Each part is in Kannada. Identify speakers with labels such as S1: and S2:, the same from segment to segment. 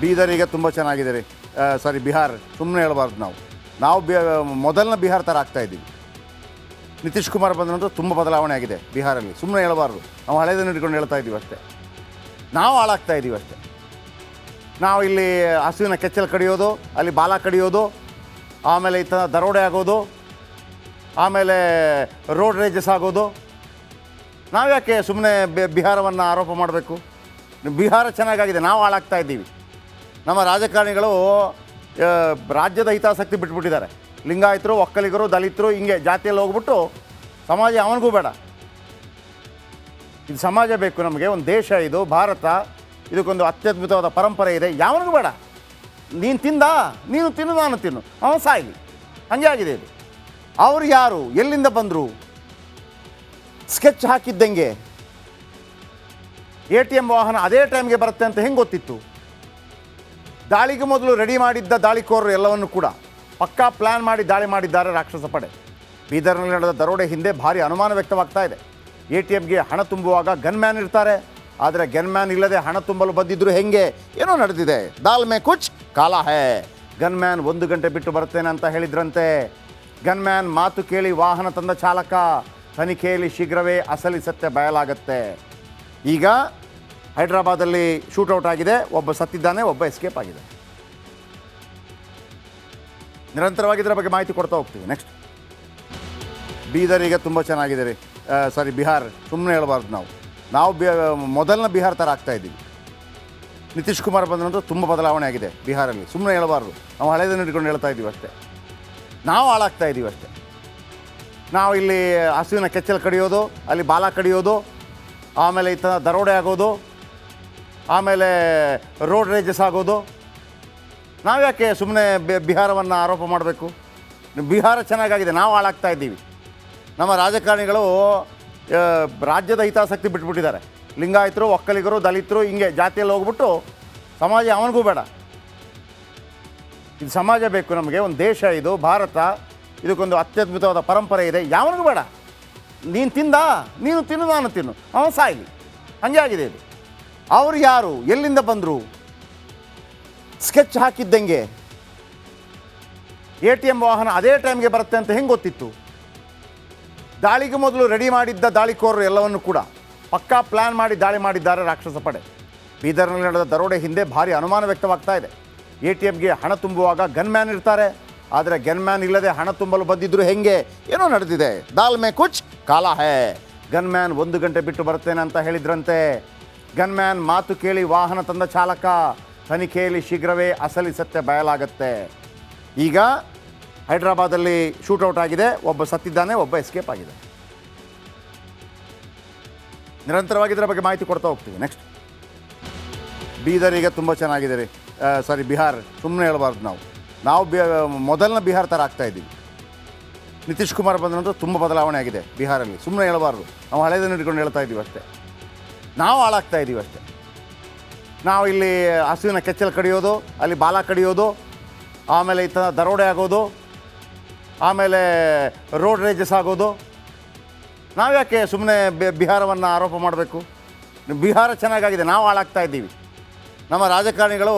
S1: ಬೀದರ್ ಈಗ ತುಂಬ ಚೆನ್ನಾಗಿದೆ ರೀ. ಸಾರಿ, ಬಿಹಾರ್ ಸುಮ್ಮನೆ ಹೇಳಬಾರ್ದು. ನಾವು ಮೊದಲನ ಬಿಹಾರ ಥರ ಆಗ್ತಾಯಿದ್ದೀವಿ. ನಿತೀಶ್ ಕುಮಾರ್ ಬಂದ ನಂತರ ತುಂಬ ಬದಲಾವಣೆ ಆಗಿದೆ ಬಿಹಾರಲ್ಲಿ. ಸುಮ್ಮನೆ ಹೇಳಬಾರ್ದು, ನಾವು ಹಳೆಯದನ್ನು ಇಟ್ಕೊಂಡು ಹೇಳ್ತಾ ಇದ್ದೀವಿ ಅಷ್ಟೇ. ನಾವು ಹಾಳಾಗ್ತಾ ಇದ್ದೀವಿ ಅಷ್ಟೇ. ನಾವು ಇಲ್ಲಿ ಹಸುವಿನ ಕೆಚ್ಚಲು ಕಡಿಯೋದು, ಅಲ್ಲಿ ಬಾಲ ಕಡಿಯೋದು, ಆಮೇಲೆ ಈ ಥರ ದರೋಡೆ ಆಗೋದು, ಆಮೇಲೆ ರೋಡ್ ರೇಜಸ್ ಆಗೋದು. ನಾವು ಯಾಕೆ ಸುಮ್ಮನೆ ಬಿಹಾರವನ್ನು ಆರೋಪ ಮಾಡಬೇಕು? ಬಿಹಾರ ಚೆನ್ನಾಗಾಗಿದೆ, ನಾವು ಹಾಳಾಗ್ತಾ ಇದ್ದೀವಿ. ನಮ್ಮ ರಾಜಕಾರಣಿಗಳು ರಾಜ್ಯದ ಹಿತಾಸಕ್ತಿ ಬಿಟ್ಬಿಟ್ಟಿದ್ದಾರೆ. ಲಿಂಗಾಯತರು, ಒಕ್ಕಲಿಗರು, ದಲಿತರು ಹಿಂಗೆ ಜಾತಿಯಲ್ಲಿ ಹೋಗ್ಬಿಟ್ಟು ಸಮಾಜ ಅವನಿಗೂ ಬೇಡ. ಇದು ಸಮಾಜ ಬೇಕು ನಮಗೆ, ಒಂದು ದೇಶ ಇದು ಭಾರತ, ಇದಕ್ಕೊಂದು ಅತ್ಯದ್ಭುತವಾದ ಪರಂಪರೆ ಇದೆ. ಯಾವನಿಗೂ ಬೇಡ. ನೀನು ತಿಂದ, ನೀನು ತಿನ್ನು, ನಾನು ತಿನ್ನು, ಅವನು ಸಾಯಲಿ, ಹಾಗೆ ಆಗಿದೆ ಇದು. ಅವರು ಯಾರು, ಎಲ್ಲಿಂದ ಬಂದರು? ಸ್ಕೆಚ್ ಹಾಕಿದ್ದಂಗೆ ATM ವಾಹನ ಅದೇ ಟೈಮ್ಗೆ ಬರುತ್ತೆ ಅಂತ ಹೆಂಗೆ ಗೊತ್ತಿತ್ತು? ದಾಳಿಗೆ ಮೊದಲು ರೆಡಿ ಮಾಡಿದ್ದ ದಾಳಿಕೋರರು ಎಲ್ಲವನ್ನು ಕೂಡ ಪಕ್ಕಾ ಪ್ಲ್ಯಾನ್ ಮಾಡಿ ದಾಳಿ ಮಾಡಿದ್ದಾರೆ ರಾಕ್ಷಸ ಪಡೆ. ಬೀದರ್ನಲ್ಲಿ ನಡೆದ ದರೋಡೆ ಹಿಂದೆ ಭಾರಿ ಅನುಮಾನ ವ್ಯಕ್ತವಾಗ್ತಾ ಇದೆ. ATMಗೆ ಹಣ ತುಂಬುವಾಗ ಗನ್ಮ್ಯಾನ್ ಇರ್ತಾರೆ, ಆದರೆ ಗನ್ಮ್ಯಾನ್ ಇಲ್ಲದೆ ಹಣ ತುಂಬಲು ಬಂದಿದ್ದರು ಹೆಂಗೆ? ಏನೋ ನಡೆದಿದೆ. ದಾಲ್ ಮೇ ಕುಚ್ ಕಾಲಾ ಹೇ. ಗನ್ಮ್ಯಾನ್ 1 ಗಂಟೆ ಬಿಟ್ಟು ಬರ್ತೇನೆ ಅಂತ ಹೇಳಿದ್ರಂತೆ. ಗನ್ಮ್ಯಾನ್ ಮಾತು ಕೇಳಿ ವಾಹನ ತಂದ ಚಾಲಕ. ತನಿಖೆಯಲ್ಲಿ ಶೀಘ್ರವೇ ಅಸಲಿ ಸತ್ಯ ಬಯಲಾಗತ್ತೆ. ಈಗ ಹೈದರಾಬಾದಲ್ಲಿ ಶೂಟೌಟ್ ಆಗಿದೆ, ಒಬ್ಬ ಸತ್ತಿದ್ದಾನೆ, ಒಬ್ಬ ಎಸ್ಕೇಪ್ ಆಗಿದೆ. ನಿರಂತರವಾಗಿ ಇದರ ಬಗ್ಗೆ ಮಾಹಿತಿ ಕೊಡ್ತಾ ಹೋಗ್ತೀವಿ. ನೆಕ್ಸ್ಟ್, ಬೀದರ್ ಈಗ ತುಂಬ ಚೆನ್ನಾಗಿದೆ ರೀ. ಸಾರಿ, ಬಿಹಾರ್ ಸುಮ್ಮನೆ ಹೇಳಬಾರ್ದು. ನಾವು ಮೊದಲನ ಬಿಹಾರ ಥರ ಆಗ್ತಾಯಿದ್ದೀವಿ. ನಿತೀಶ್ ಕುಮಾರ್ ಬಂದ ನಂತರ ತುಂಬ ಬದಲಾವಣೆ ಆಗಿದೆ ಬಿಹಾರಲ್ಲಿ. ಸುಮ್ಮನೆ ಹೇಳಬಾರ್ದು, ನಾವು ಹಳೆಯದನ್ನು ಇಟ್ಕೊಂಡು ಹೇಳ್ತಾ ಇದ್ದೀವಿ ಅಷ್ಟೇ. ನಾವು ಹಾಳಾಗ್ತಾ ಇದ್ದೀವಿ ಅಷ್ಟೇ. ನಾವು ಇಲ್ಲಿ ಹಸುವಿನ ಕೆಚ್ಚಲು ಕಡಿಯೋದು, ಅಲ್ಲಿ ಬಾಲ ಕಡಿಯೋದು, ಆಮೇಲೆ ಈ ಥರ ದರೋಡೆ ಆಗೋದು, ಆಮೇಲೆ ರೋಡ್ ರೇಜಸ್ ಆಗೋದು. ನಾವು ಯಾಕೆ ಸುಮ್ಮನೆ ಬಿಹಾರವನ್ನು ಆರೋಪ ಮಾಡಬೇಕು? ಬಿಹಾರ ಚೆನ್ನಾಗಾಗಿದೆ, ನಾವು ಹಾಳಾಗ್ತಾ ಇದ್ದೀವಿ. ನಮ್ಮ ರಾಜಕಾರಣಿಗಳು ರಾಜ್ಯದ ಹಿತಾಸಕ್ತಿ ಬಿಟ್ಬಿಟ್ಟಿದ್ದಾರೆ. ಲಿಂಗಾಯತರು, ಒಕ್ಕಲಿಗರು, ದಲಿತರು ಹಿಂಗೆ ಜಾತಿಯಲ್ಲಿ ಹೋಗ್ಬಿಟ್ಟು ಸಮಾಜ ಅವನಿಗೂ ಬೇಡ. ಇದು ಸಮಾಜ ಬೇಕು ನಮಗೆ, ಒಂದು ದೇಶ ಇದು ಭಾರತ, ಇದಕ್ಕೊಂದು ಅತ್ಯದ್ಭುತವಾದ ಪರಂಪರೆ ಇದೆ. ಯಾವನಿಗೂ ಬೇಡ. ನೀನು ತಿಂದ, ನೀನು ತಿನ್ನು, ನಾನು ತಿನ್ನು, ಅವನು ಸಾಯಲಿ, ಹಾಗೆ ಆಗಿದೆ ಇದು. ಅವರು ಯಾರು, ಎಲ್ಲಿಂದ ಬಂದರು? ಸ್ಕೆಚ್ ಹಾಕಿದ್ದಂಗೆ ATM ವಾಹನ ಅದೇ ಟೈಮ್ಗೆ ಬರುತ್ತೆ ಅಂತ ಹೆಂಗೆ ಗೊತ್ತಿತ್ತು? ದಾಳಿಗೆ ಮೊದಲು ರೆಡಿ ಮಾಡಿದ್ದ ದಾಳಿಕೋರರು ಎಲ್ಲವನ್ನು ಕೂಡ ಪಕ್ಕಾ ಪ್ಲ್ಯಾನ್ ಮಾಡಿ ದಾಳಿ ಮಾಡಿದ್ದಾರೆ ರಾಕ್ಷಸ ಪಡೆ. ಬೀದರ್ನಲ್ಲಿ ನಡೆದ ದರೋಡೆ ಹಿಂದೆ ಭಾರಿ ಅನುಮಾನ ವ್ಯಕ್ತವಾಗ್ತಾ ಇದೆ. ATMಗೆ ಹಣ ತುಂಬುವಾಗ ಗನ್ಮ್ಯಾನ್ ಇರ್ತಾರೆ, ಆದರೆ ಗನ್ಮ್ಯಾನ್ ಇಲ್ಲದೆ ಹಣ ತುಂಬಲು ಬಂದಿದ್ದರು ಹೆಂಗೆ? ಏನೋ ನಡೆದಿದೆ. ದಾಲ್ ಮೇ ಕುಚ್ ಕಾಲಾ ಹೇ. ಗನ್ಮ್ಯಾನ್ 1 ಗಂಟೆ ಬಿಟ್ಟು ಬರ್ತೇನೆ ಅಂತ ಹೇಳಿದ್ರಂತೆ. ಗನ್ಮ್ಯಾನ್ ಮಾತು ಕೇಳಿ ವಾಹನ ತಂದ ಚಾಲಕ. ತನಿಖೆಯಲ್ಲಿ ಶೀಘ್ರವೇ ಅಸಲಿ ಸತ್ಯ ಬಯಲಾಗತ್ತೆ. ಈಗ ಹೈದರಾಬಾದಲ್ಲಿ ಶೂಟೌಟ್ ಆಗಿದೆ, ಒಬ್ಬ ಸತ್ತಿದ್ದಾನೆ, ಒಬ್ಬ ಎಸ್ಕೇಪ್ ಆಗಿದೆ. ನಿರಂತರವಾಗಿ ಇದರ ಬಗ್ಗೆ ಮಾಹಿತಿ ಕೊಡ್ತಾ ಹೋಗ್ತೀವಿ. ನೆಕ್ಸ್ಟ್, ಬೀದರ್ ಈಗ ತುಂಬ ಚೆನ್ನಾಗಿದೆ ರೀ. ಸಾರಿ, ಬಿಹಾರ್ ಸುಮ್ಮನೆ ಹೇಳಬಾರ್ದು. ನಾವು ಮೊದಲನ ಬಿಹಾರ ಥರ ಆಗ್ತಾಯಿದ್ದೀವಿ. ನಿತೀಶ್ ಕುಮಾರ್ ಬಂದ ನಂತರ ತುಂಬ ಬದಲಾವಣೆ ಆಗಿದೆ ಬಿಹಾರಲ್ಲಿ. ಸುಮ್ಮನೆ ಹೇಳಬಾರ್ದು, ನಾವು ಹಳೆಯದನ್ನು ಇಟ್ಕೊಂಡು ಹೇಳ್ತಾ ಇದ್ದೀವಿ ಅಷ್ಟೇ. ನಾವು ಹಾಳಾಗ್ತಾ ಇದ್ದೀವಿ ಅಷ್ಟೇ. ನಾವು ಇಲ್ಲಿ ಹಸುವಿನ ಕೆಚ್ಚಲು ಕಡಿಯೋದು, ಅಲ್ಲಿ ಬಾಲ ಕಡಿಯೋದು, ಆಮೇಲೆ ಈ ಥರ ದರೋಡೆ ಆಗೋದು, ಆಮೇಲೆ ರೋಡ್ ರೇಜಸ್ ಆಗೋದು. ನಾವು ಯಾಕೆ ಸುಮ್ಮನೆ ಬಿಹಾರವನ್ನು ಆರೋಪ ಮಾಡಬೇಕು? ಬಿಹಾರ ಚೆನ್ನಾಗಾಗಿದೆ, ನಾವು ಹಾಳಾಗ್ತಾ ಇದ್ದೀವಿ. ನಮ್ಮ ರಾಜಕಾರಣಿಗಳು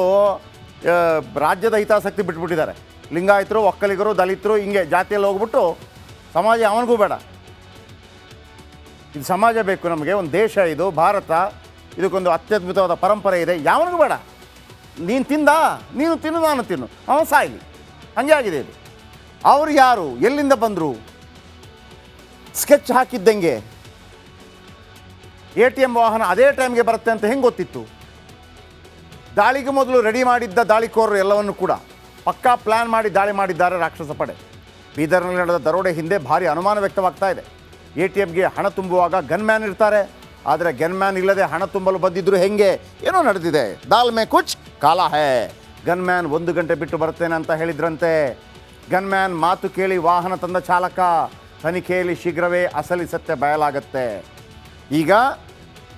S1: ರಾಜ್ಯದ ಹಿತಾಸಕ್ತಿ ಬಿಟ್ಬಿಟ್ಟಿದ್ದಾರೆ. ಲಿಂಗಾಯತರು, ಒಕ್ಕಲಿಗರು, ದಲಿತರು ಹಿಂಗೆ ಜಾತಿಯಲ್ಲಿ ಹೋಗ್ಬಿಟ್ಟು ಸಮಾಜ ಅವನಿಗೂ ಬೇಡ. ಇದು ಸಮಾಜ ಬೇಕು ನಮಗೆ, ಒಂದು ದೇಶ ಇದು ಭಾರತ, ಇದಕ್ಕೊಂದು ಅತ್ಯದ್ಭುತವಾದ ಪರಂಪರೆ ಇದೆ. ಯಾವನಿಗೂ ಬೇಡ. ನೀನು ತಿಂದ, ನೀನು ತಿನ್ನು, ನಾನು ತಿನ್ನು, ಅವನು ಸಾಯಲಿ, ಹಾಗೆ ಆಗಿದೆ ಇದು. ಅವರು ಯಾರು, ಎಲ್ಲಿಂದ ಬಂದರು? ಸ್ಕೆಚ್ ಹಾಕಿದ್ದಂಗೆ ATM ವಾಹನ ಅದೇ ಟೈಮ್ಗೆ ಬರುತ್ತೆ ಅಂತ ಹೆಂಗೆ ಗೊತ್ತಿತ್ತು? ದಾಳಿಗೆ ಮೊದಲು ರೆಡಿ ಮಾಡಿದ್ದ ದಾಳಿಕೋರರು ಎಲ್ಲವನ್ನು ಕೂಡ ಪಕ್ಕಾ ಪ್ಲ್ಯಾನ್ ಮಾಡಿ ದಾಳಿ ಮಾಡಿದ್ದಾರೆ ರಾಕ್ಷಸ ಪಡೆ. ಬೀದರ್ನಲ್ಲಿ ನಡೆದ ದರೋಡೆ ಹಿಂದೆ ಭಾರಿ ಅನುಮಾನ ವ್ಯಕ್ತವಾಗ್ತಾ ಇದೆ. ATMಗೆ ಹಣ ತುಂಬುವಾಗ ಗನ್ಮ್ಯಾನ್ ಇರ್ತಾರೆ, ಆದರೆ ಗನ್ಮ್ಯಾನ್ ಇಲ್ಲದೆ ಹಣ ತುಂಬಲು ಬಂದಿದ್ದರು ಹೆಂಗೆ? ಏನೋ ನಡೆದಿದೆ. ದಾಲ್ ಮೇ ಕುಚ್ ಕಾಲಾ ಹೇ. ಗನ್ಮ್ಯಾನ್ 1 ಗಂಟೆ ಬಿಟ್ಟು ಬರ್ತೇನೆ ಅಂತ ಹೇಳಿದ್ರಂತೆ. ಗನ್ಮ್ಯಾನ್ ಮಾತು ಕೇಳಿ ವಾಹನ ತಂದ ಚಾಲಕ. ತನಿಖೆಯಲ್ಲಿ ಶೀಘ್ರವೇ ಅಸಲಿ ಸತ್ಯ ಬಯಲಾಗತ್ತೆ. ಈಗ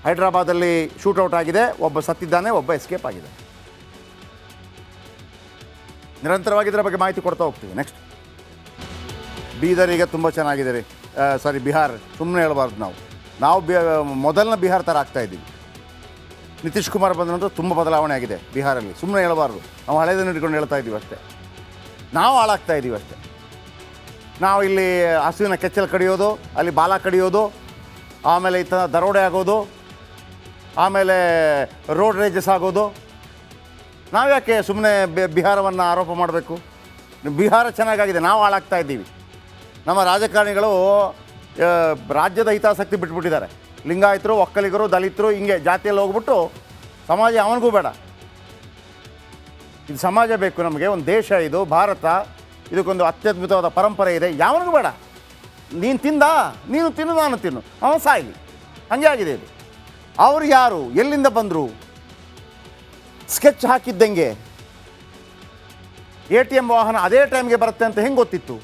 S1: ಹೈದರಾಬಾದಲ್ಲಿ ಶೂಟೌಟ್ ಆಗಿದೆ, ಒಬ್ಬ ಸತ್ತಿದ್ದಾನೆ, ಒಬ್ಬ ಎಸ್ಕೇಪ್ ಆಗಿದೆ. ನಿರಂತರವಾಗಿ ಇದರ ಬಗ್ಗೆ ಮಾಹಿತಿ ಕೊಡ್ತಾ ಹೋಗ್ತೀವಿ. ನೆಕ್ಸ್ಟ್, ಬೀದರ್ ಈಗ ತುಂಬ ಚೆನ್ನಾಗಿದೆ ರೀ. ಸಾರಿ, ಬಿಹಾರ್ ಸುಮ್ಮನೆ ಹೇಳಬಾರ್ದು. ನಾವು ಮೊದಲನ ಬಿಹಾರ ಥರ ಆಗ್ತಾಯಿದ್ದೀವಿ. ನಿತೀಶ್ ಕುಮಾರ್ ಬಂದ ನಂತರ ತುಂಬ ಬದಲಾವಣೆ ಆಗಿದೆ ಬಿಹಾರಲ್ಲಿ. ಸುಮ್ಮನೆ ಹೇಳಬಾರ್ದು, ನಾವು ಹಳೆಯದನ್ನು ಇಟ್ಕೊಂಡು ಹೇಳ್ತಾ ಇದ್ದೀವಿ ಅಷ್ಟೇ. ನಾವು ಹಾಳಾಗ್ತಾ ಇದ್ದೀವಿ ಅಷ್ಟೇ. ನಾವು ಇಲ್ಲಿ ಹಸುವಿನ ಕೆಚ್ಚಲು ಕಡಿಯೋದು, ಅಲ್ಲಿ ಬಾಲ ಕಡಿಯೋದು, ಆಮೇಲೆ ಈ ಥರ ದರೋಡೆ ಆಗೋದು, ಆಮೇಲೆ ರೋಡ್ ರೇಜಸ್ ಆಗೋದು. ನಾವ್ಯಾಕೆ ಸುಮ್ಮನೆ ಬಿಹಾರವನ್ನು ಆರೋಪ ಮಾಡಬೇಕು? ಬಿಹಾರ ಚೆನ್ನಾಗಾಗಿದೆ, ನಾವು ಹಾಳಾಗ್ತಾ ಇದ್ದೀವಿ. ನಮ್ಮ ರಾಜಕಾರಣಿಗಳು ರಾಜ್ಯದ ಹಿತಾಸಕ್ತಿ ಬಿಟ್ಬಿಟ್ಟಿದ್ದಾರೆ. ಲಿಂಗಾಯತರು, ಒಕ್ಕಲಿಗರು, ದಲಿತರು ಹಿಂಗೆ ಜಾತಿಯಲ್ಲಿ ಹೋಗ್ಬಿಟ್ಟು ಸಮಾಜ ಅವನಿಗೂ ಬೇಡ. ಇದು ಸಮಾಜ ಬೇಕು ನಮಗೆ, ಒಂದು ದೇಶ ಇದು ಭಾರತ, ಇದಕ್ಕೊಂದು ಅತ್ಯದ್ಭುತವಾದ ಪರಂಪರೆ ಇದೆ, ಯಾವನಿಗೂ ಬೇಡ. ನೀನು ತಿಂದ, ನೀನು ತಿನ್ನು, ನಾನು ತಿನ್ನು, ಅವನು ಸಾಯಲಿ, ಹಾಗೆ ಆಗಿದೆ ಇದು. ಅವರು ಯಾರು, ಎಲ್ಲಿಂದ ಬಂದರು? ಸ್ಕೆಚ್ ಹಾಕಿದ್ದಂಗೆ ATM ವಾಹನ ಅದೇ ಟೈಮ್ಗೆ ಬರುತ್ತೆ ಅಂತ ಹೆಂಗೆ ಗೊತ್ತಿತ್ತು?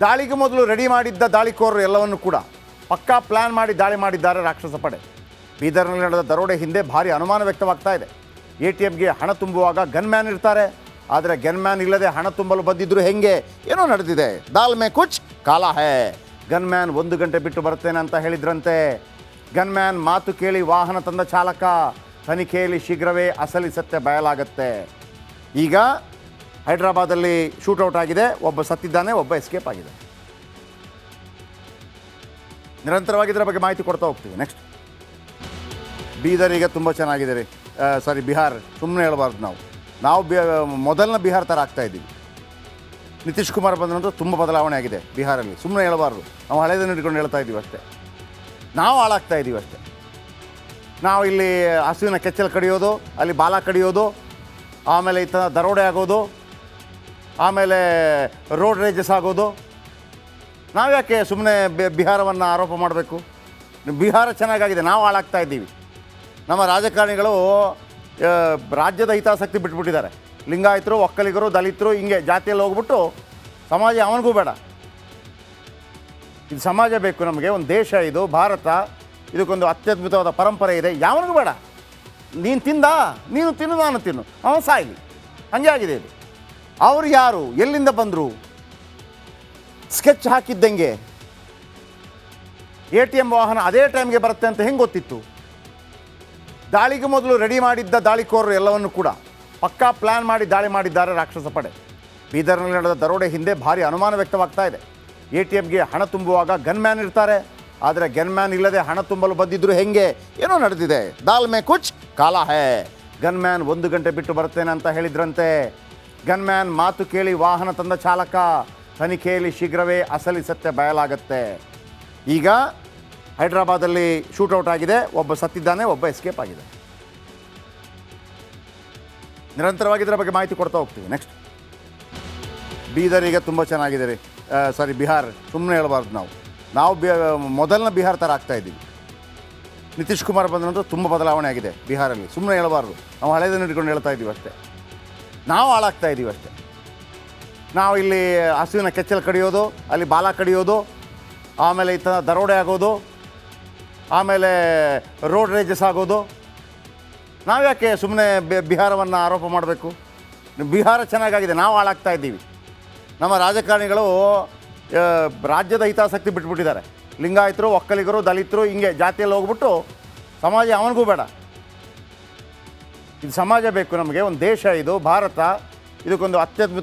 S1: ದಾಳಿಗೆ ಮೊದಲು ರೆಡಿ ಮಾಡಿದ್ದ ದಾಳಿಕೋರರು ಎಲ್ಲವನ್ನು ಕೂಡ ಪಕ್ಕಾ ಪ್ಲ್ಯಾನ್ ಮಾಡಿ ದಾಳಿ ಮಾಡಿದ್ದಾರೆ ರಾಕ್ಷಸ ಪಡೆ. ಬೀದರ್ನಲ್ಲಿ ನಡೆದ ದರೋಡೆ ಹಿಂದೆ ಭಾರಿ ಅನುಮಾನ ವ್ಯಕ್ತವಾಗ್ತಾ ಇದೆ. ATMಗೆ ಹಣ ತುಂಬುವಾಗ ಗನ್ಮ್ಯಾನ್ ಇರ್ತಾರೆ, ಆದರೆ ಗನ್ಮ್ಯಾನ್ ಇಲ್ಲದೆ ಹಣ ತುಂಬಲು ಬಂದಿದ್ದರು ಹೆಂಗೆ? ಏನೋ ನಡೆದಿದೆ. ದಾಲ್ ಮೇ ಕುಚ್ ಕಾಲಾ ಹೇ. ಗನ್ಮ್ಯಾನ್ 1 ಗಂಟೆ ಬಿಟ್ಟು ಬರ್ತೇನೆ ಅಂತ ಹೇಳಿದ್ರಂತೆ. ಗನ್ಮ್ಯಾನ್ ಮಾತು ಕೇಳಿ ವಾಹನ ತಂದ ಚಾಲಕ. ತನಿಖೆಯಲ್ಲಿ ಶೀಘ್ರವೇ ಅಸಲಿ ಸತ್ಯ ಬಯಲಾಗತ್ತೆ. ಈಗ ಹೈದರಾಬಾದಲ್ಲಿ ಶೂಟೌಟ್ ಆಗಿದೆ, ಒಬ್ಬ ಸತ್ತಿದ್ದಾನೆ, ಒಬ್ಬ ಎಸ್ಕೇಪ್ ಆಗಿದೆ. ನಿರಂತರವಾಗಿ ಇದರ ಬಗ್ಗೆ ಮಾಹಿತಿ ಕೊಡ್ತಾ ಹೋಗ್ತೀವಿ. ನೆಕ್ಸ್ಟ್, ಬೀದರ್ ಈಗ ತುಂಬ ಚೆನ್ನಾಗಿದೆ ರೀ. ಬಿಹಾರ್, ಸುಮ್ಮನೆ ಹೇಳಬಾರ್ದು. ನಾವು ಮೊದಲನ ಬಿಹಾರ ಥರ ಆಗ್ತಾ ಇದ್ದೀವಿ. ನಿತೀಶ್ ಕುಮಾರ್ ಬಂದ ನಂತರ ತುಂಬ ಬದಲಾವಣೆ ಆಗಿದೆ ಬಿಹಾರಲ್ಲಿ. ಸುಮ್ಮನೆ ಹೇಳಬಾರ್ದು, ನಾವು ಹಳೆಯದನ್ನು ಇಟ್ಕೊಂಡು ಹೇಳ್ತಾ ಇದ್ದೀವಿ ಅಷ್ಟೇ. ನಾವು ಹಾಳಾಗ್ತಾ ಇದ್ದೀವಿ ಅಷ್ಟೇ. ನಾವು ಇಲ್ಲಿ ಹಸುವಿನ ಕೆಚ್ಚಲು ಕಡಿಯೋದು, ಅಲ್ಲಿ ಬಾಲ ಕಡಿಯೋದು, ಆಮೇಲೆ ಈ ಥರ ದರೋಡೆ ಆಗೋದು, ಆಮೇಲೆ ರೋಡ್ ರೇಜಸ್ ಆಗೋದು. ನಾವ್ಯಾಕೆ ಸುಮ್ಮನೆ ಬಿಹಾರವನ್ನು ಆರೋಪ ಮಾಡಬೇಕು? ಬಿಹಾರ ಚೆನ್ನಾಗಾಗಿದೆ, ನಾವು ಹಾಳಾಗ್ತಾ ಇದ್ದೀವಿ. ನಮ್ಮ ರಾಜಕಾರಣಿಗಳು ರಾಜ್ಯದ ಹಿತಾಸಕ್ತಿ ಬಿಟ್ಬಿಟ್ಟಿದ್ದಾರೆ. ಲಿಂಗಾಯತರು, ಒಕ್ಕಲಿಗರು, ದಲಿತರು ಹಿಂಗೆ ಜಾತಿಯಲ್ಲಿ ಹೋಗ್ಬಿಟ್ಟು ಸಮಾಜ ಅವನಿಗೂ ಬೇಡ. ಇದು ಸಮಾಜ ಬೇಕು ನಮಗೆ, ಒಂದು ದೇಶ ಇದು ಭಾರತ, ಇದಕ್ಕೊಂದು ಅತ್ಯದ್ಭುತವಾದ ಪರಂಪರೆ ಇದೆ, ಯಾವನಿಗೂ ಬೇಡ. ನೀನು ತಿಂದ, ನೀನು ತಿನ್ನು, ನಾನು ತಿನ್ನು, ಅವನು ಸಾಯಲಿ, ಹಾಗೆ ಆಗಿದೆ ಇದು. ಅವರು ಯಾರು, ಎಲ್ಲಿಂದ ಬಂದರು? ಸ್ಕೆಚ್ ಹಾಕಿದ್ದಂಗೆ ATM ವಾಹನ ಅದೇ ಟೈಮ್ಗೆ ಬರುತ್ತೆ ಅಂತ ಹೆಂಗೆ ಗೊತ್ತಿತ್ತು? ದಾಳಿಗೆ ಮೊದಲು ರೆಡಿ ಮಾಡಿದ್ದ ದಾಳಿಕೋರರು ಎಲ್ಲವನ್ನು ಕೂಡ ಪಕ್ಕಾ ಪ್ಲ್ಯಾನ್ ಮಾಡಿ ದಾಳಿ ಮಾಡಿದ್ದಾರೆ ರಾಕ್ಷಸ ಪಡೆ. ಬೀದರ್ನಲ್ಲಿ ನಡೆದ ದರೋಡೆ ಹಿಂದೆ ಭಾರಿ ಅನುಮಾನ ವ್ಯಕ್ತವಾಗ್ತಾ ಇದೆ. ATMಗೆ ಹಣ ತುಂಬುವಾಗ ಗನ್ಮ್ಯಾನ್ ಇರ್ತಾರೆ, ಆದರೆ ಗನ್ಮ್ಯಾನ್ ಇಲ್ಲದೆ ಹಣ ತುಂಬಲು ಬಂದಿದ್ದರು ಹೆಂಗೆ? ಏನೋ ನಡೆದಿದೆ. ದಾಲ್ ಮೇ ಕುಚ್ ಕಾಲಾ ಹೇ. ಗನ್ಮ್ಯಾನ್ 1 ಗಂಟೆ ಬಿಟ್ಟು ಬರ್ತೇನೆ ಅಂತ ಹೇಳಿದ್ರಂತೆ. ಗನ್ಮ್ಯಾನ್ ಮಾತು ಕೇಳಿ ವಾಹನ ತಂದ ಚಾಲಕ. ತನಿಖೆಯಲ್ಲಿ ಶೀಘ್ರವೇ ಅಸಲಿ ಸತ್ಯ ಬಯಲಾಗತ್ತೆ. ಈಗ ಹೈದರಾಬಾದಲ್ಲಿ ಶೂಟೌಟ್ ಆಗಿದೆ, ಒಬ್ಬ ಸತ್ತಿದ್ದಾನೆ, ಒಬ್ಬ ಎಸ್ಕೇಪ್ ಆಗಿದೆ. ನಿರಂತರವಾಗಿ ಇದರ ಬಗ್ಗೆ ಮಾಹಿತಿ ಕೊಡ್ತಾ ಹೋಗ್ತೀವಿ. ನೆಕ್ಸ್ಟ್, ಬೀದರ್ ಈಗ ತುಂಬ ಚೆನ್ನಾಗಿದೆ ರೀ. ಬಿಹಾರ್, ಸುಮ್ಮನೆ ಹೇಳಬಾರ್ದು. ನಾವು ಮೊದಲನ ಬಿಹಾರ ಥರ ಆಗ್ತಾ ಇದ್ದೀವಿ. ನಿತೀಶ್ ಕುಮಾರ್ ಬಂದ ನಂತರ ತುಂಬ ಬದಲಾವಣೆ ಆಗಿದೆ ಬಿಹಾರಲ್ಲಿ. ಸುಮ್ಮನೆ ಹೇಳಬಾರ್ದು, ನಾವು ಹಳೆಯದನ್ನು ಇಟ್ಕೊಂಡು ಹೇಳ್ತಾ ಇದ್ದೀವಿ ಅಷ್ಟೇ. ನಾವು ಹಾಳಾಗ್ತಾ ಇದ್ದೀವಿ ಅಷ್ಟೇ. ನಾವು ಇಲ್ಲಿ ಹಸುವಿನ ಕೆಚ್ಚಲು ಕಡಿಯೋದು, ಅಲ್ಲಿ ಬಾಲ ಕಡಿಯೋದು, ಆಮೇಲೆ ಈ ಥರ ದರೋಡೆ ಆಗೋದು, ಆಮೇಲೆ ರೋಡ್ ರೇಜಸ್ ಆಗೋದು. ನಾವ್ಯಾಕೆ ಸುಮ್ಮನೆ ಬಿಹಾರವನ್ನು ಆರೋಪ ಮಾಡಬೇಕು? ಬಿಹಾರ ಚೆನ್ನಾಗಾಗಿದೆ, ನಾವು ಹಾಳಾಗ್ತಾ ಇದ್ದೀವಿ. ನಮ್ಮ ರಾಜಕಾರಣಿಗಳು ರಾಜ್ಯದ ಹಿತಾಸಕ್ತಿ ಬಿಟ್ಬಿಟ್ಟಿದ್ದಾರೆ. ಲಿಂಗಾಯತರು, ಒಕ್ಕಲಿಗರು, ದಲಿತರು ಹಿಂಗೆ ಜಾತಿಯಲ್ಲಿ ಹೋಗ್ಬಿಟ್ಟು ಸಮಾಜ ಅವನಿಗೂ ಬೇಡ. ಇದು ಸಮಾಜ ಬೇಕು ನಮಗೆ, ಒಂದು ದೇಶ ಇದು ಭಾರತ, ಇದಕ್ಕೊಂದು ಅತ್ಯದ್ಭುತ